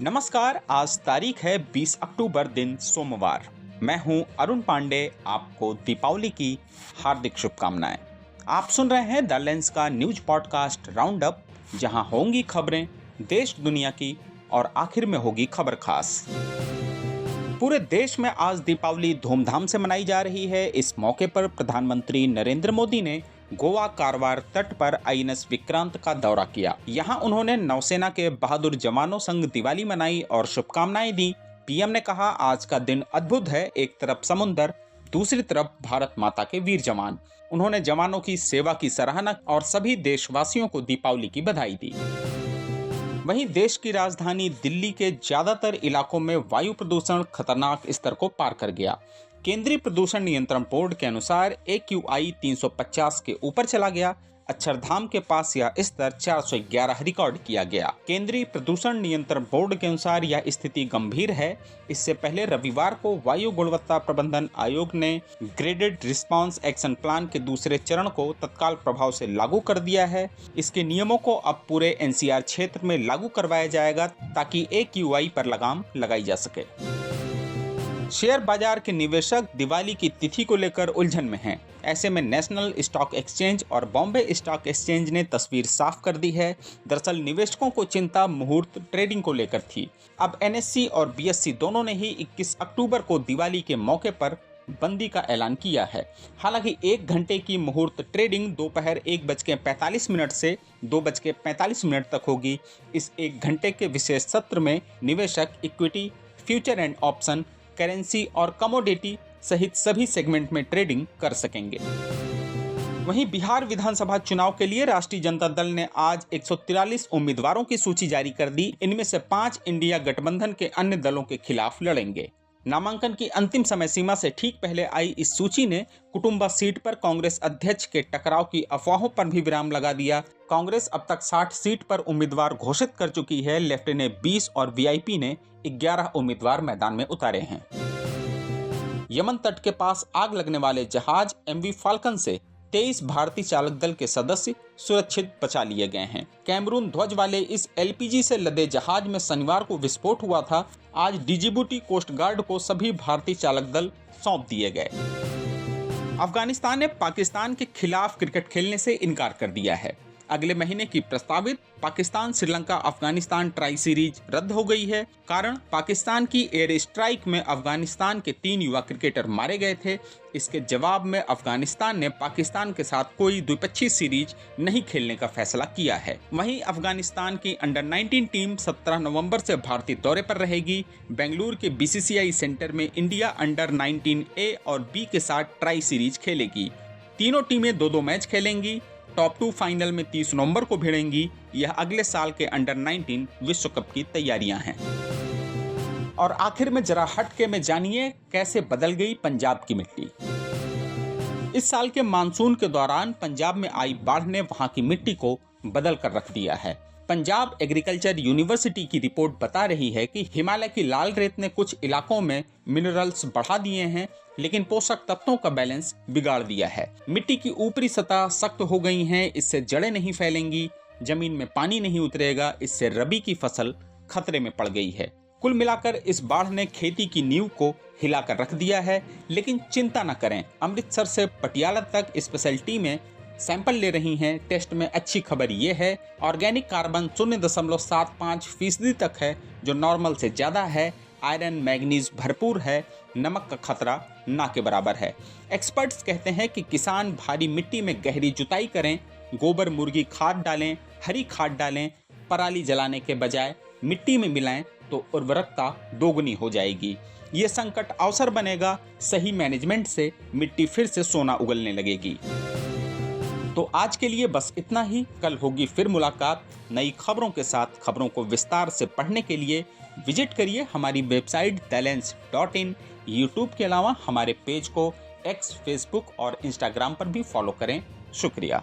नमस्कार। आज तारीख है 20 अक्टूबर दिन सोमवार। मैं हूं अरुण पांडे। आपको दीपावली की हार्दिक शुभकामनाएं। आप सुन रहे हैं द लेंस का न्यूज पॉडकास्ट राउंड अप, जहां होंगी खबरें देश दुनिया की और आखिर में होगी खबर खास। पूरे देश में आज दीपावली धूमधाम से मनाई जा रही है। इस मौके पर प्रधानमंत्री नरेंद्र मोदी ने गोवा कारवार तट पर आईएनएस विक्रांत का दौरा किया। यहां उन्होंने नौसेना के बहादुर जवानों संग दिवाली मनाई और शुभकामनाएं दी। पीएम ने कहा, आज का दिन अद्भुत है। एक तरफ समुंदर, दूसरी तरफ भारत माता के वीर जवान। उन्होंने जवानों की सेवा की सराहना और सभी देशवासियों को दीपावली की बधाई दी। वहीं देश की राजधानी दिल्ली के ज्यादातर इलाकों में वायु प्रदूषण खतरनाक स्तर को पार कर गया। केंद्रीय प्रदूषण नियंत्रण बोर्ड के अनुसार AQI 350 के ऊपर चला गया। अक्षरधाम के पास यह स्तर 411 रिकॉर्ड किया गया। केंद्रीय प्रदूषण नियंत्रण बोर्ड के अनुसार यह स्थिति गंभीर है। इससे पहले रविवार को वायु गुणवत्ता प्रबंधन आयोग ने ग्रेडेड रिस्पांस एक्शन प्लान के दूसरे चरण को तत्काल प्रभाव से लागू कर दिया है। इसके नियमों को अब पूरे NCR क्षेत्र में लागू करवाया जाएगा ताकि AQI पर लगाम लगाई जा सके। शेयर बाजार के निवेशक दिवाली की तिथि को लेकर उलझन में हैं। ऐसे में नेशनल स्टॉक एक्सचेंज और बॉम्बे स्टॉक एक्सचेंज ने तस्वीर साफ कर दी है। दरअसल निवेशकों को चिंता मुहूर्त ट्रेडिंग को लेकर थी। अब NSE और BSE दोनों ने ही 21 अक्टूबर को दिवाली के मौके पर बंदी का ऐलान किया है। हालांकि 1 घंटे की मुहूर्त ट्रेडिंग दोपहर 1:45 से 2:45 तक होगी। इस 1 घंटे के विशेष सत्र में निवेशक equity, future and option, currency और कमोडिटी सहित सभी सेगमेंट में ट्रेडिंग कर सकेंगे। वहीं बिहार विधानसभा चुनाव के लिए राष्ट्रीय जनता दल ने आज 143 उम्मीदवारों की सूची जारी कर दी। इनमें से 5 इंडिया गठबंधन के अन्य दलों के खिलाफ लड़ेंगे। नामांकन की अंतिम समय सीमा से ठीक पहले आई इस सूची ने कुटुंबा सीट पर कांग्रेस अध्यक्ष के टकराव की अफवाहों पर भी विराम लगा दिया। कांग्रेस अब तक 60 सीट पर उम्मीदवार घोषित कर चुकी है। लेफ्ट ने 20 और VIP ने 11 उम्मीदवार मैदान में उतारे हैं। यमन तट के पास आग लगने वाले जहाज MV फाल्कन से 23 भारतीय चालक दल के सदस्य सुरक्षित बचा लिए गए हैं। कैमरून ध्वज वाले इस LPG से लदे जहाज में शनिवार को विस्फोट हुआ था। आज डिजिबूटी कोस्ट गार्ड को सभी भारतीय चालक दल सौंप दिए गए। अफगानिस्तान ने पाकिस्तान के खिलाफ क्रिकेट खेलने से इनकार कर दिया है। अगले महीने की प्रस्तावित पाकिस्तान श्रीलंका अफगानिस्तान ट्राई सीरीज रद्द हो गई है। कारण पाकिस्तान की एयर स्ट्राइक में अफगानिस्तान के 3 युवा क्रिकेटर मारे गए थे। इसके जवाब में अफगानिस्तान ने पाकिस्तान के साथ कोई द्विपक्षीय सीरीज नहीं खेलने का फैसला किया है। वहीं अफगानिस्तान की अंडर-19 टीम 17 नवंबर से भारतीय दौरे पर रहेगी। बेंगलुरु के BCCI सेंटर में इंडिया अंडर-19 A और B के साथ ट्राई सीरीज खेलेगी। तीनों टीमें 2-2 मैच खेलेंगी। टॉप 2 फाइनल में 30 नवंबर को भिड़ेंगी। यह अगले साल के अंडर-19 विश्व कप की तैयारियां हैं। और आखिर में जरा हटके में जानिए कैसे बदल गई पंजाब की मिट्टी। इस साल के मानसून के दौरान पंजाब में आई बाढ़ ने वहां की मिट्टी को बदल कर रख दिया है। पंजाब एग्रीकल्चर यूनिवर्सिटी की रिपोर्ट बता रही है कि हिमालय की लाल रेत ने कुछ इलाकों में मिनरल्स बढ़ा दिए हैं, लेकिन पोषक तत्वों का बैलेंस बिगाड़ दिया है। मिट्टी की ऊपरी सतह सख्त हो गई है। इससे जड़ें नहीं फैलेंगी, जमीन में पानी नहीं उतरेगा। इससे रबी की फसल खतरे में पड़ गई है। कुल मिलाकर इस बाढ़ ने खेती की नींव को हिलाकर रख दिया है। लेकिन चिंता न करें, अमृतसर से पटियाला तक स्पेशल टीमें सैंपल ले रही हैं। टेस्ट में अच्छी खबर ये है, ऑर्गेनिक कार्बन 0.75% तक है, जो नॉर्मल से ज्यादा है। आयरन मैग्नीज भरपूर है। नमक का खतरा ना के बराबर है। एक्सपर्ट्स कहते हैं कि किसान भारी मिट्टी में गहरी जुताई करें, गोबर मुर्गी खाद डालें, हरी खाद डालें, पराली जलाने के बजाय मिट्टी में मिलाएं तो उर्वरकता दोगुनी हो जाएगी। ये संकट अवसर बनेगा। सही मैनेजमेंट से मिट्टी फिर से सोना उगलने लगेगी। तो आज के लिए बस इतना ही। कल होगी फिर मुलाकात नई खबरों के साथ। खबरों को विस्तार से पढ़ने के लिए विजिट करिए हमारी वेबसाइट thelens.in। YouTube के अलावा हमारे पेज को X, Facebook और Instagram पर भी फॉलो करें। शुक्रिया।